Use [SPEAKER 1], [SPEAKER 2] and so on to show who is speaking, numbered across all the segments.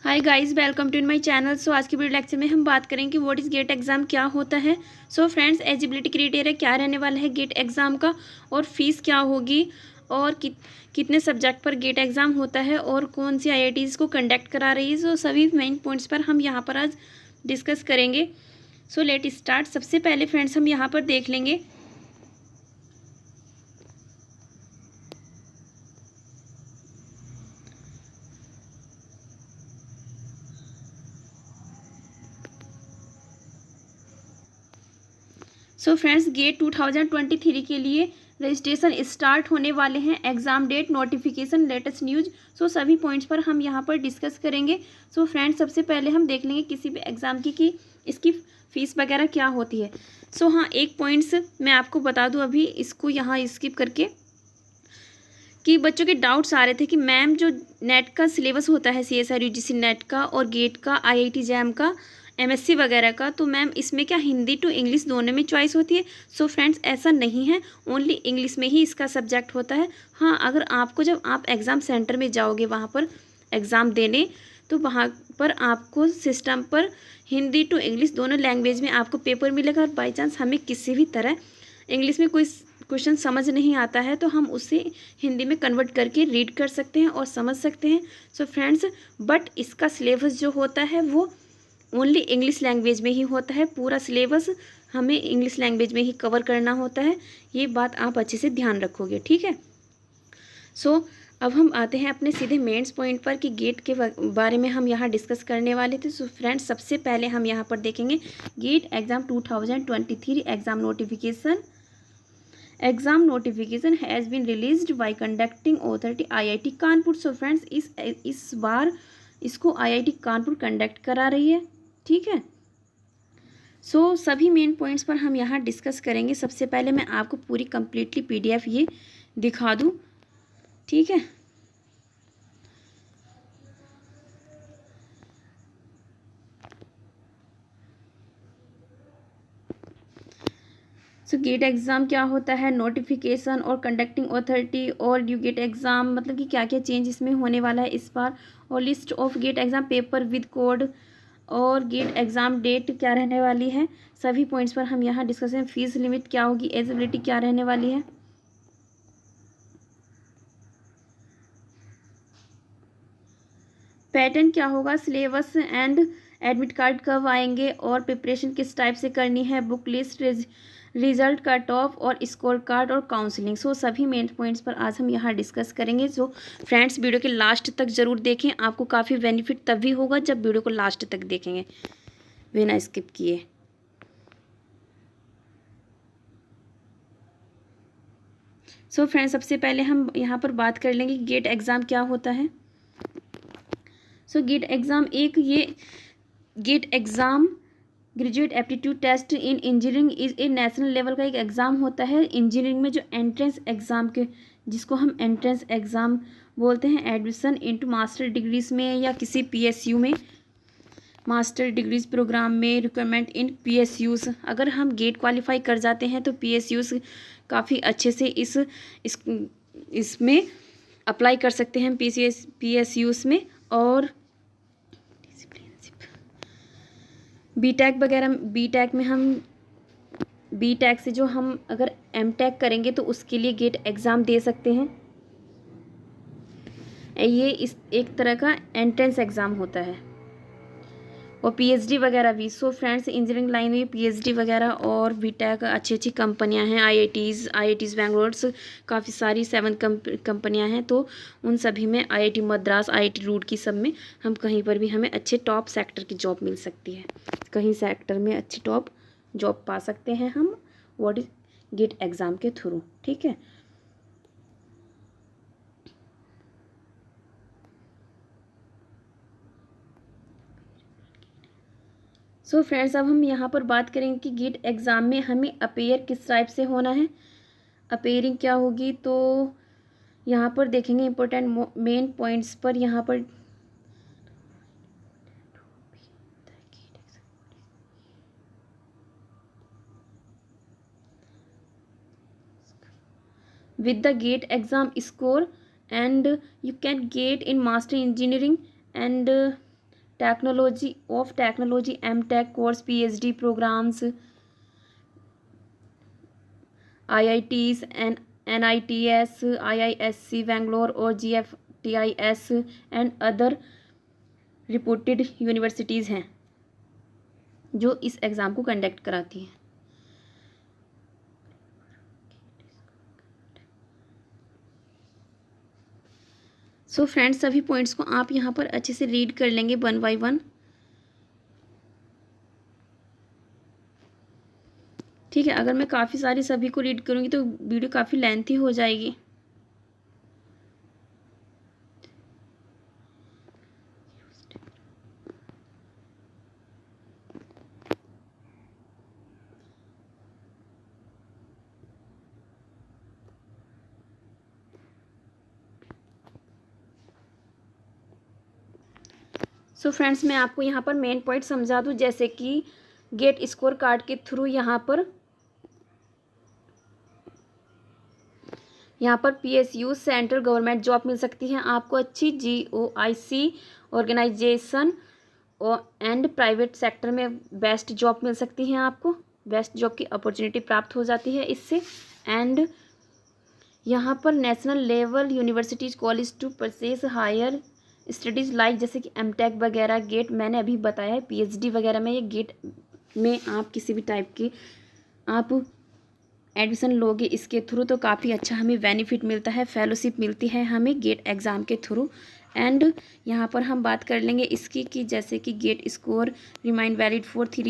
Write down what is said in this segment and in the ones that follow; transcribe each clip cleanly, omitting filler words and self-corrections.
[SPEAKER 1] Hi guys, welcome to my channel. So आज की video lecture में हम बात करेंगे कि व्हाट इज़ गेट एग्ज़ाम, क्या होता है। सो फ्रेंड्स, एलिजिबिलिटी क्राइटेरिया क्या रहने वाला है गेट एग्ज़ाम का, और फीस क्या होगी, और कितने सब्जेक्ट पर गेट एग्ज़ाम होता है, और कौन सी आईआईटीज़ को कंडक्ट करा रही है। सो सभी मेन पॉइंट्स पर हम यहाँ पर आज डिस्कस करेंगे। So let start. सबसे पहले फ्रेंड्स हम यहाँ पर देख लेंगे सो फ्रेंड्स, गेट 2023 के लिए रजिस्ट्रेशन स्टार्ट होने वाले हैं। Exam date, notification, latest news. So सभी पॉइंट्स पर हम यहाँ पर डिस्कस करेंगे। सो फ्रेंड्स, सबसे पहले हम देख लेंगे किसी भी एग्ज़ाम की कि इसकी फ़ीस वगैरह क्या होती है। सो हाँ, एक पॉइंट्स मैं आपको बता दूँ अभी, इसको यहाँ स्किप करके, कि बच्चों के डाउट्स आ रहे थे कि मैम जो नेट का सिलेबस होता है, CSIR UGC नेट का और गेट का, IIT जैम का, MSc वगैरह का, तो मैम इसमें क्या हिंदी टू इंग्लिश दोनों में चॉइस होती है। सो फ्रेंड्स, ऐसा नहीं है, ओनली इंग्लिश में ही इसका सब्जेक्ट होता है। हाँ, अगर आपको जब आप एग्ज़ाम सेंटर में जाओगे वहाँ पर एग्ज़ाम देने, तो वहाँ पर आपको सिस्टम पर हिंदी टू इंग्लिश दोनों लैंग्वेज में आपको पेपर मिलेगा। और बाई चांस हमें किसी भी तरह इंग्लिश में कोई क्वेश्चन समझ नहीं आता है तो हम उसे हिंदी में कन्वर्ट करके रीड कर सकते हैं और समझ सकते हैं। सो फ्रेंड्स, बट इसका सिलेबस जो होता है वो ओनली इंग्लिश लैंग्वेज में ही होता है। पूरा सिलेबस हमें इंग्लिश लैंग्वेज में ही कवर करना होता है। ये बात आप अच्छे से ध्यान रखोगे, ठीक है। सो अब हम आते हैं अपने सीधे मेंस पॉइंट पर कि गेट के बारे में हम यहाँ डिस्कस करने वाले थे। सो फ्रेंड्स, सबसे पहले हम यहाँ पर देखेंगे GATE exam 2023 exam notification. Exam notification has been released by conducting authority IIT Kanpur. So friends, इस बार इसको IIT कानपुर कंडक्ट करा रही है, ठीक है। सो सभी मेन पॉइंट्स पर हम यहाँ डिस्कस करेंगे। सबसे पहले मैं आपको पूरी कंप्लीटली PDF ये दिखा दूँ, ठीक है। सो गेट एग्ज़ाम क्या होता है, नोटिफिकेशन और कंडक्टिंग अथॉरिटी और ड्यू गेट एग्ज़ाम, मतलब कि क्या क्या चेंज इसमें होने वाला है इस बार, और list of GATE exam paper with code, और गेट एग्ज़ाम डेट क्या रहने वाली है। सभी पॉइंट्स पर हम यहाँ डिस्कस करें। फीस लिमिट क्या होगी, एलिजिबिलिटी क्या रहने वाली है, पैटर्न क्या होगा, सिलेबस एंड एडमिट कार्ड कब आएंगे, और प्रिपरेशन किस टाइप से करनी है, book list, result cut off और स्कोर कार्ड और काउंसलिंग। सो सभी मेन पॉइंट्स पर आज हम यहाँ डिस्कस करेंगे। सो फ्रेंड्स, वीडियो के लास्ट तक ज़रूर देखें, आपको काफ़ी बेनिफिट तभी होगा जब वीडियो को लास्ट तक देखेंगे बिना स्किप किए। सो फ्रेंड्स, सबसे पहले हम यहाँ पर बात कर लेंगे गेट एग्ज़ाम क्या होता है। So GATE exam GATE exam graduate aptitude test in engineering is a national level का एक एग्ज़ाम होता है इंजीनियरिंग में, जो एंट्रेंस एग्ज़ाम के, जिसको हम एंट्रेंस एग्ज़ाम बोलते हैं। एडमिशन इनटू मास्टर डिग्रीज़ में या किसी PSU में, मास्टर डिग्रीज प्रोग्राम में, रिक्वायरमेंट इन PSUs। अगर हम गेट क्वालिफाई कर जाते हैं तो PSUs काफ़ी अच्छे से इसमें अप्लाई कर सकते हैं PSUs में। और बीटेक में हम बीटेक से जो हम अगर MTech करेंगे तो उसके लिए गेट एग्ज़ाम दे सकते हैं। ये इस एक तरह का एंट्रेंस एग्ज़ाम होता है। और PhD वगैरह भी। सो फ्रेंड्स, इंजीनियरिंग लाइन में PhD वगैरह और बीटेक अच्छी अच्छी कंपनियां हैं। IITs बेंगलोर, काफ़ी सारी 7 कंपनियां हैं। तो उन सभी में IIT मद्रास, IIT रुड़की, सब में हम कहीं पर भी हमें अच्छे टॉप सेक्टर की जॉब मिल सकती है। कहीं सेक्टर में अच्छी टॉप जॉब पा सकते हैं हम व्हाट इज गेट एग्ज़ाम के थ्रू, ठीक है। सो फ्रेंड्स, अब हम यहाँ पर बात करेंगे कि गेट एग्ज़ाम में हमें अपेयर किस टाइप से होना है, अपेयरिंग क्या होगी। तो यहाँ पर देखेंगे इम्पोर्टेंट मेन पॉइंट्स पर। यहाँ पर with the gate exam score and you can get in master engineering and technology MTech course, PhD programmes, IITs, NITS, IISc Bangalore और GFTIS and other reported universities हैं जो इस एग्ज़ाम को कंडक्ट कराती हैं। सो फ्रेंड्स, सभी पॉइंट्स को आप यहाँ पर अच्छे से रीड कर लेंगे वन बाय वन। ठीक है, अगर मैं काफ़ी सारी सभी को रीड करूँगी तो वीडियो काफ़ी लेंथी हो जाएगी। सो फ्रेंड्स, मैं आपको यहाँ पर मेन पॉइंट समझा दूँ, जैसे कि गेट स्कोर कार्ड के थ्रू यहाँ पर PSU सेंट्रल गवर्नमेंट जॉब मिल सकती है आपको, अच्छी GOIC organisation and private sector में बेस्ट जॉब मिल सकती है आपको, बेस्ट जॉब की अपॉर्चुनिटी प्राप्त हो जाती है इससे। एंड यहाँ पर national level universities college to purchase higher studies like, जैसे कि एमटेक वगैरह, गेट मैंने अभी बताया है, PhD वगैरह में, ये गेट में आप किसी भी टाइप की आप एडमिशन लोगे इसके थ्रू तो काफ़ी अच्छा हमें बेनिफिट मिलता है, फेलोशिप मिलती है हमें गेट एग्ज़ाम के थ्रू। एंड यहाँ पर हम बात कर लेंगे इसकी कि जैसे कि GATE score remain valid for 3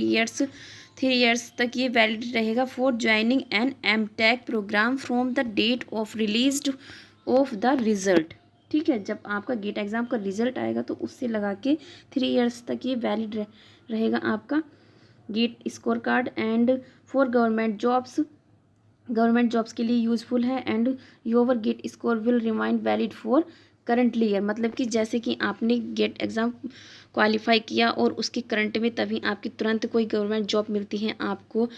[SPEAKER 1] years तक ये वैलिड रहेगा for joining an MTech programme from the date of released of the result. ठीक है, जब आपका गेट एग्ज़ाम का रिज़ल्ट आएगा तो उससे लगा के 3 ईयर्स तक ये वैलिड रहेगा आपका GATE score card. And for government jobs के लिए यूज़फुल है। And your GATE score will remain valid for currently year, मतलब कि जैसे कि आपने गेट एग्ज़ाम क्वालिफाई किया और उसके करंट में तभी आपकी तुरंत कोई गवर्नमेंट जॉब मिलती है आपको,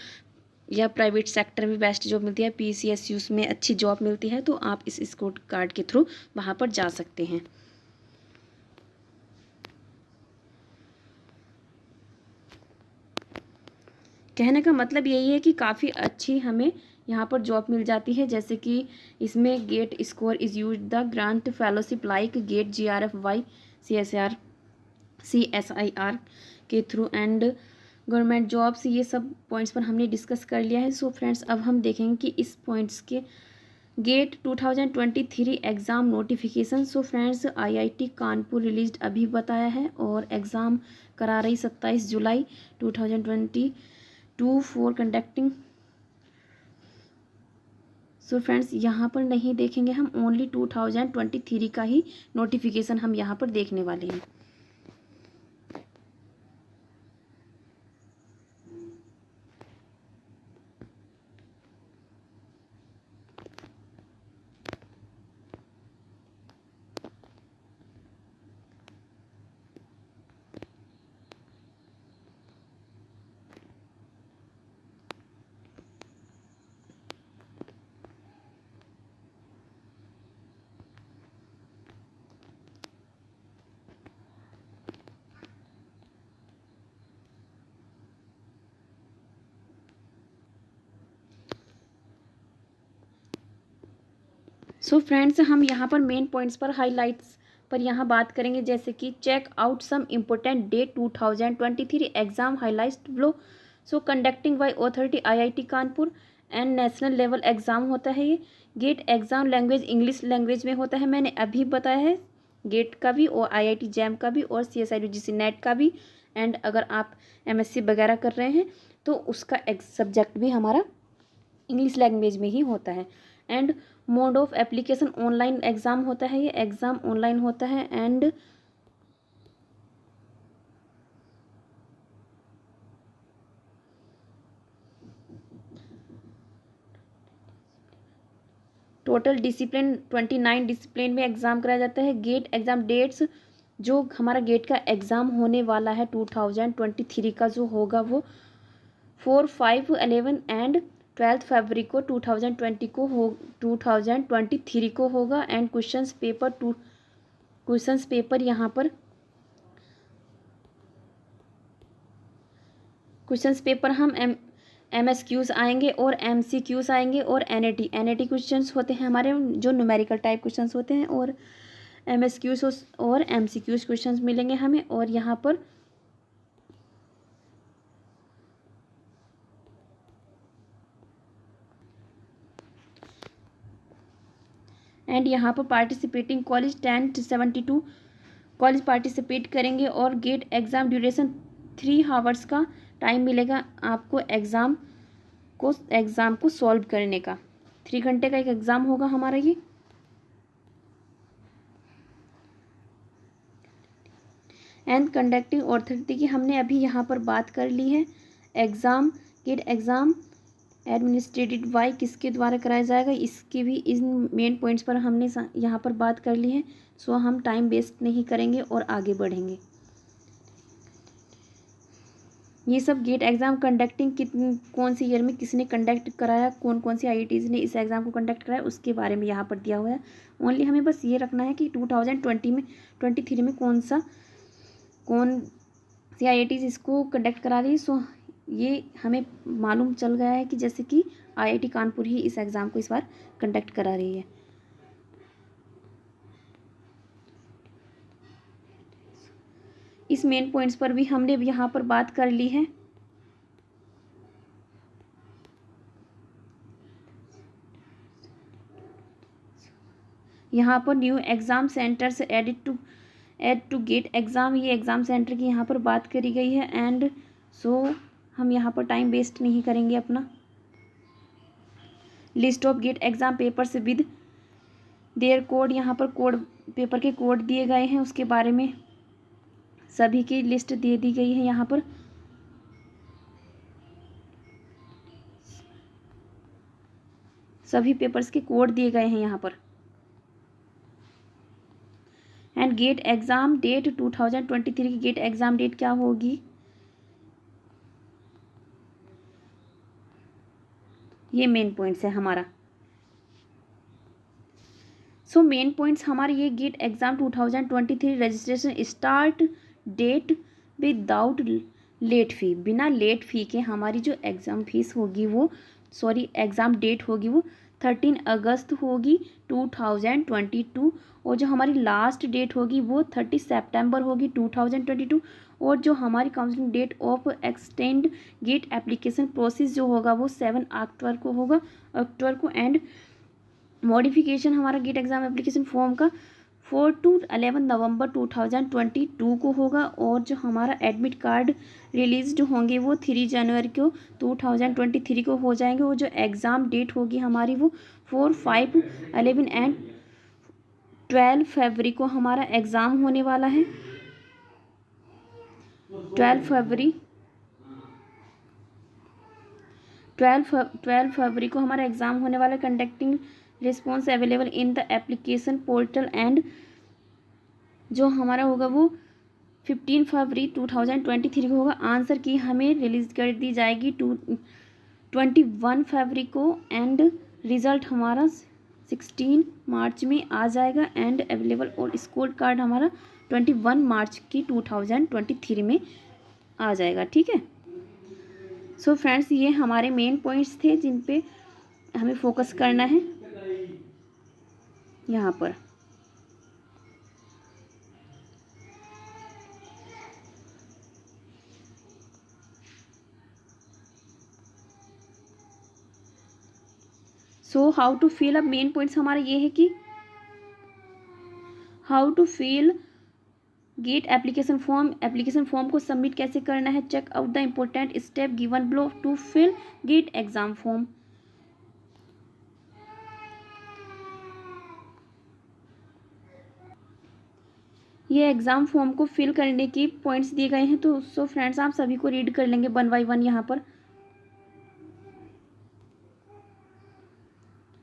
[SPEAKER 1] या प्राइवेट सेक्टर में बेस्ट जॉब मिलती है, PCSUs में अच्छी जॉब मिलती है, तो आप इस स्कोर कार्ड के थ्रू वहाँ पर जा सकते हैं। कहने का मतलब यही है कि काफ़ी अच्छी हमें यहाँ पर जॉब मिल जाती है, जैसे कि इसमें GATE score is use the grant fellowship like GATE GRFY CSIR के थ्रू एंड गवर्नमेंट जॉब्स, ये सब पॉइंट्स पर हमने डिस्कस कर लिया है। सो फ्रेंड्स, अब हम देखेंगे कि इस पॉइंट्स के GATE 2023 exam notification. So friends, IIT Kanpur released अभी बताया है और एग्ज़ाम करा रही 27 जुलाई 2022 फॉर कंडक्टिंग। सो फ्रेंड्स, यहाँ पर नहीं देखेंगे हम, ओनली 2023 का ही नोटिफिकेशन हम यहाँ पर देखने वाले हैं। सो फ्रेंड्स, हम यहाँ पर मेन पॉइंट्स पर हाइलाइट्स पर यहाँ बात करेंगे, जैसे कि check out some important day 2023 exam highlights below. So conducting by authority IIT Kanpur and national level exam होता है ये। GATE exam language English language में होता है, मैंने अभी बताया है, गेट का भी और IIT जैम का भी और CSIR-UGC नेट का भी। एंड अगर आप MSc वगैरह कर रहे हैं तो उसका सब्जेक्ट भी हमारा इंग्लिश लैंग्वेज में ही होता है। And mode of application online exam होता है, ये एग्ज़ाम ऑनलाइन होता है। एंड टोटल डिसिप्लिन 29 डिसिप्लिन में एग्ज़ाम कराया जाता है। गेट एग्ज़ाम डेट्स, जो हमारा गेट का एग्ज़ाम होने वाला है 2023 का जो होगा वो 4, 5, 11 एंड 12 फरवरी को 2023 को होगा। एंड क्वेश्चंस पेपर यहाँ पर क्वेश्चंस पेपर हम MSQs आएंगे और MCQs आएंगे और NAT क्वेश्चंस होते हैं हमारे जो न्यूमेरिकल टाइप क्वेश्चंस होते हैं, और MSQs और MCQs क्वेश्चंस मिलेंगे हमें। और यहाँ पर एंड यहाँ पर पार्टिसिपेटिंग कॉलेज 1072 कॉलेज पार्टिसिपेट करेंगे और गेट एग्ज़ाम ड्यूरेशन 3 आवर्स का टाइम मिलेगा आपको एग्ज़ाम को सॉल्व करने का। 3 घंटे का एक एग्ज़ाम होगा हमारा ये। एंड कंडक्टिंग अथॉरिटी की हमने अभी यहाँ पर बात कर ली है। गेट एग्ज़ाम एडमिनिस्ट्रेटेड बाय किसके द्वारा कराया जाएगा, इसके भी इन मेन पॉइंट्स पर हमने यहाँ पर बात कर ली है। सो हम टाइम वेस्ट नहीं करेंगे और आगे बढ़ेंगे। ये सब गेट एग्ज़ाम कंडक्टिंग कौन सी ईयर में किसने कंडक्ट कराया, कौन कौन सी IITs ने इस एग्ज़ाम को कंडक्ट कराया, उसके बारे में यहाँ पर दिया हुआ है। ओनली हमें बस ये रखना है कि 2023 में कौन सी IITs इसको कंडक्ट करा रही है। सो ये हमें मालूम चल गया है कि जैसे कि IIT कानपुर ही इस एग्ज़ाम को इस बार कंडक्ट करा रही है। इस मेन पॉइंट्स पर भी हमने यहाँ पर बात कर ली है। यहाँ पर new exam centres add to GATE exam, ये एग्ज़ाम सेंटर की यहाँ पर बात करी गई है। एंड सो हम यहाँ पर टाइम वेस्ट नहीं करेंगे अपना। List of GATE exam papers with their code, यहाँ पर पेपर के कोड दिए गए हैं, उसके बारे में सभी की लिस्ट दे दी गई है। यहाँ पर सभी पेपर्स के कोड दिए गए हैं यहाँ पर। एंड गेट एग्ज़ाम डेट 2023 की गेट एग्ज़ाम डेट क्या होगी, ये मेन पॉइंट्स है हमारा। सो मेन पॉइंट्स हमारे ये GATE exam 2023 registration start date without late fee, बिना लेट फ़ी के हमारी जो एग्ज़ाम फीस होगी वो एग्ज़ाम डेट होगी वो 13 अगस्त होगी 2022, और जो हमारी लास्ट डेट होगी वो 30 सितंबर होगी 2022। और जो हमारी counselling date of extend GATE application process जो होगा वो 7 अक्टूबर को होगा एंड मॉडिफिकेशन हमारा गेट एग्ज़ाम एप्लीकेशन फॉर्म का 4 to 11 नवंबर 2022 को होगा। और जो हमारा एडमिट कार्ड रिलीज होंगे वो 3 जनवरी को 2023 को हो जाएंगे। और जो एग्ज़ाम डेट होगी हमारी वो 4, 5, 11 एंड 12 फरवरी को हमारा एग्ज़ाम होने वाला है। 12 फरवरी को हमारा एग्ज़ाम होने वाला है। Conducting response available in the application portal and जो हमारा होगा वो 15 फरवरी 2023 को होगा। आंसर की हमें रिलीज़ कर दी जाएगी 21 फरवरी को एंड रिज़ल्ट हमारा 16 मार्च में आ जाएगा एंड अवेलेबल। और स्कोर कार्ड हमारा 21 मार्च की 2023 में आ जाएगा। ठीक है। सो फ्रेंड्स, ये हमारे मेन पॉइंट्स थे जिन पे हमें फोकस करना है यहाँ पर। सो हाउ टू फिल, अब मेन पॉइंट्स हमारा ये है कि how to fill GATE application form को सबमिट कैसे करना है। Check out the important step given below to fill GATE exam form. ये एग्ज़ाम फॉर्म को फिल करने की पॉइंट्स दिए गए हैं, तो सो फ्रेंड्स आप सभी को रीड कर लेंगे 1 by 1। यहाँ पर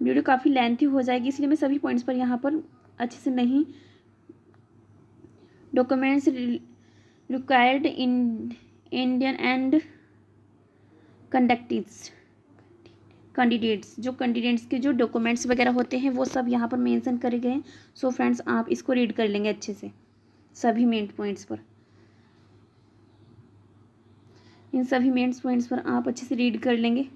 [SPEAKER 1] वीडियो काफ़ी लेंथी हो जाएगी, इसलिए मैं सभी पॉइंट्स पर यहाँ पर अच्छे से नहीं। Documents required Indian and candidates, जो कैंडिडेट्स के जो डॉक्यूमेंट्स वगैरह होते हैं वो सब यहाँ पर मेंशन करे गए हैं। सो फ्रेंड्स आप इसको रीड कर लेंगे अच्छे से सभी मेन पॉइंट्स पर। इन सभी मेन पॉइंट्स पर आप अच्छे से रीड कर लेंगे।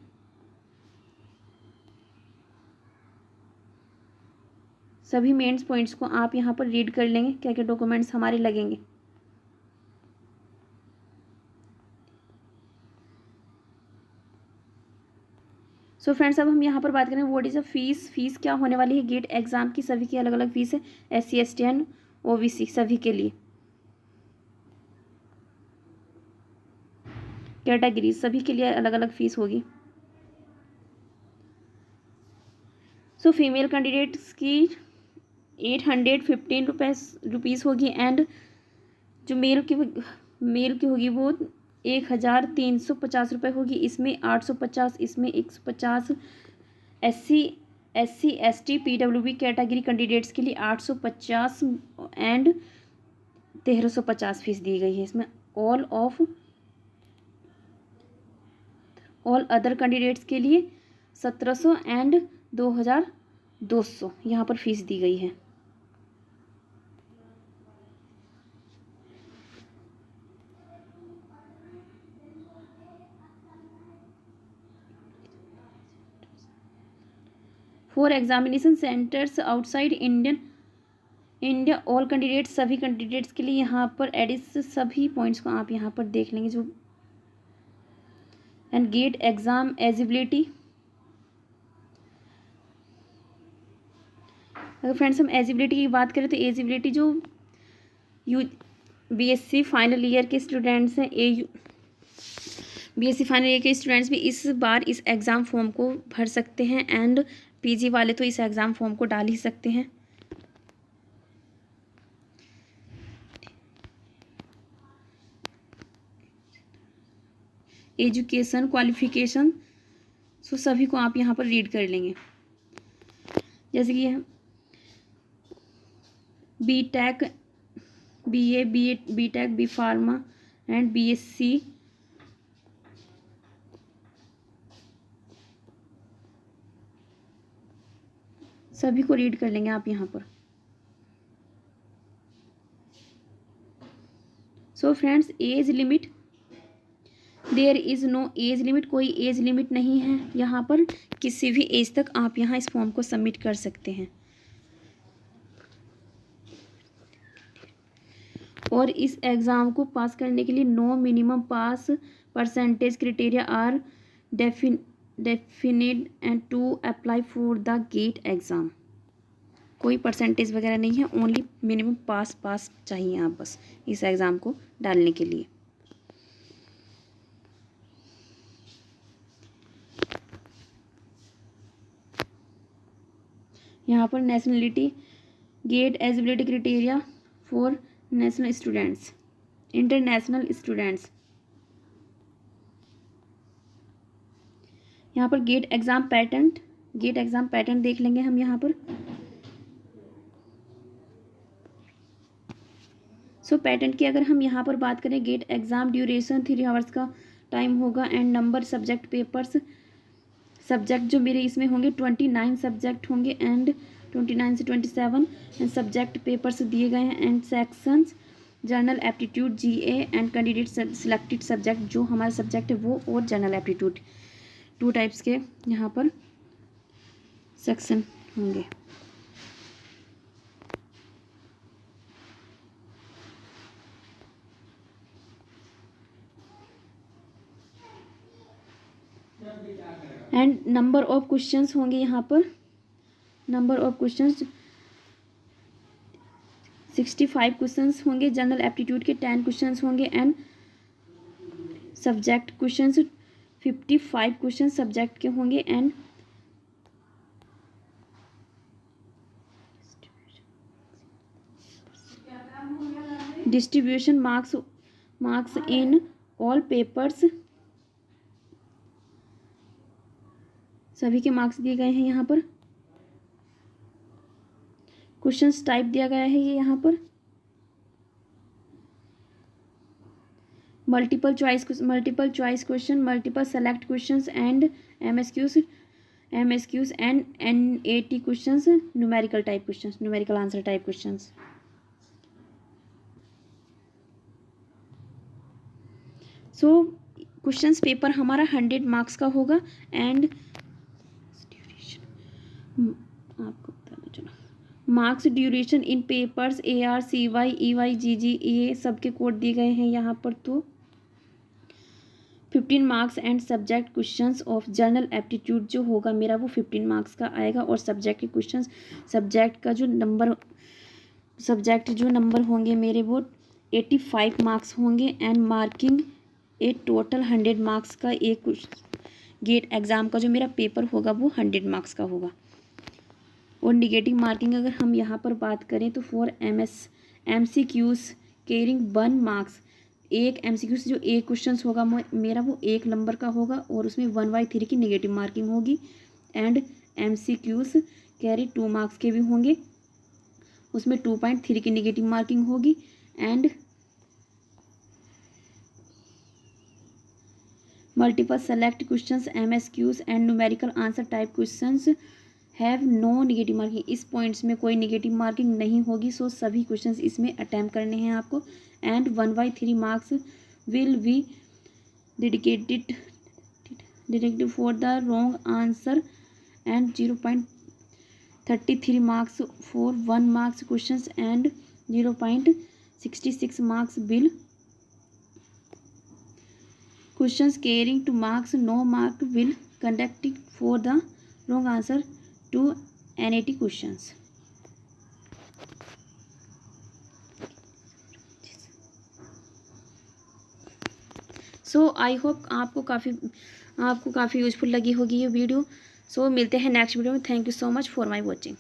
[SPEAKER 1] सभी मेंस पॉइंट्स को आप यहाँ पर रीड कर लेंगे, क्या क्या डॉक्यूमेंट्स हमारे लगेंगे। सो फ्रेंड्स, अब हम यहाँ पर बात करें व्हाट इज़ अ फीस क्या होने वाली है गेट एग्जाम की। सभी की अलग अलग फीस है, SC ST एंड OBC सभी के लिए। कैटेगरी सभी के लिए अलग अलग फीस होगी। सो फीमेल कैंडिडेट्स की 815 रुपीज़ होगी एंड जो मेल की होगी वो 1350 रुपये होगी। इसमें 850, इसमें 150। SC ST PWB category candidates के लिए 850 एंड 1350 फीस दी गई है। इसमें ऑल अदर कैंडिडेट्स के लिए 1700 एंड 2200 यहाँ पर फीस दी गई है। For examination centres outside India all candidates सभी कैंडिडेट्स के लिए यहाँ पर एडिस सभी पॉइंट्स को आप यहाँ पर देख लेंगे जो एंड गेट एग्जाम एलिजिबिलिटी। अगर फ्रेंड्स हम एलिजिबिलिटी की बात करें तो एलिजिबिलिटी जो BSc फाइनल ईयर के स्टूडेंट्स हैं, BSc फाइनल ईयर के स्टूडेंट्स भी इस बार इस एग्ज़ाम फॉर्म को भर सकते हैं एंड PG वाले तो इस एग्ज़ाम फॉर्म को डाल ही सकते हैं। एजुकेशन क्वालिफिकेशन सो सभी को आप यहाँ पर रीड कर लेंगे, जैसे कि BTech BA BTech B Pharma and BSc सभी को रीड कर लेंगे आप यहाँ पर। So friends, age limit there is no age limit, कोई एज लिमिट नहीं है यहाँ पर। किसी भी एज तक आप यहाँ इस फॉर्म को सबमिट कर सकते हैं और इस एग्ज़ाम को पास करने के लिए no minimum pass percentage criteria are definite and to apply for the GATE exam. कोई परसेंटेज वगैरह नहीं है, ओनली मिनिमम पास चाहिए आप बस इस एग्ज़ाम को डालने के लिए। यहाँ पर nationality GATE eligibility criteria for national students international students. यहाँ पर गेट एग्ज़ाम पैटर्न देख लेंगे हम यहाँ पर। सो पैटर्न की अगर हम यहाँ पर बात करें, गेट एग्ज़ाम ड्यूरेशन 3 आवर्स का टाइम होगा and number subject papers subject जो मेरे इसमें होंगे 29 सब्जेक्ट होंगे एंड 29 से 27 एंड सब्जेक्ट पेपर्स दिए गए हैं and sections general aptitude GA and candidate selected subject जो हमारा सब्जेक्ट है वो और जनरल एप्टीट्यूड 2 टाइप्स के यहाँ पर सेक्शन होंगे। एंड नंबर ऑफ क्वेश्चंस होंगे यहाँ पर। नंबर ऑफ क्वेश्चंस 65 क्वेश्चंस होंगे। जनरल एप्टीट्यूड के 10 क्वेश्चंस होंगे and subject questions 55 question subject के होंगे and distribution marks in all papers सभी के मार्क्स दिए गए हैं यहाँ पर। क्वेश्चंस टाइप दिया गया है ये यहाँ पर multiple choice question, multiple select questions and MSQs and NAT questions, numerical answer type questions. So questions paper हमारा 100 मार्क्स का होगा एंड आपको बताना चलो मार्क्स ड्यूरेशन इन papers AR CY EY GG ये सब के कोड दिए गए हैं यहाँ पर। तो 15 marks and subject questions of general aptitude जो होगा मेरा वो 15 मार्क्स का आएगा और सब्जेक्ट के क्वेश्चंस सब्जेक्ट जो नंबर होंगे मेरे वो 85 मार्क्स होंगे and marking A total 100 marks का एक गेट एग्ज़ाम का जो मेरा पेपर होगा वो 100 मार्क्स का होगा। और निगेटिव मार्किंग अगर हम यहाँ पर बात करें तो फॉर MCQs कैरिंग 1 मार्क्स, एक MCQ से जो एक क्वेश्चन होगा मेरा वो 1 नंबर का होगा और उसमें 1/3 की निगेटिव मार्किंग होगी एंड MCQs कैरी 2 मार्क्स के भी होंगे, उसमें 2.3 की निगेटिव मार्किंग होगी and multiple select questions MSQs and numerical answer type questions have no negative marking. इस पॉइंट्स में कोई निगेटिव मार्किंग नहीं होगी। सो सभी क्वेश्चंस इसमें अटैम्प्ट करने हैं आपको and 1/3 marks will be dedicated for the wrong answer and 0.33 marks for 1 marks questions and 0.66 marks will questions carrying 2 marks, no mark will conducted for the wrong answer to NAT questions. So I hope आपको काफ़ी useful लगी होगी ये video. सो मिलते हैं next video में। Thank you so much for my watching.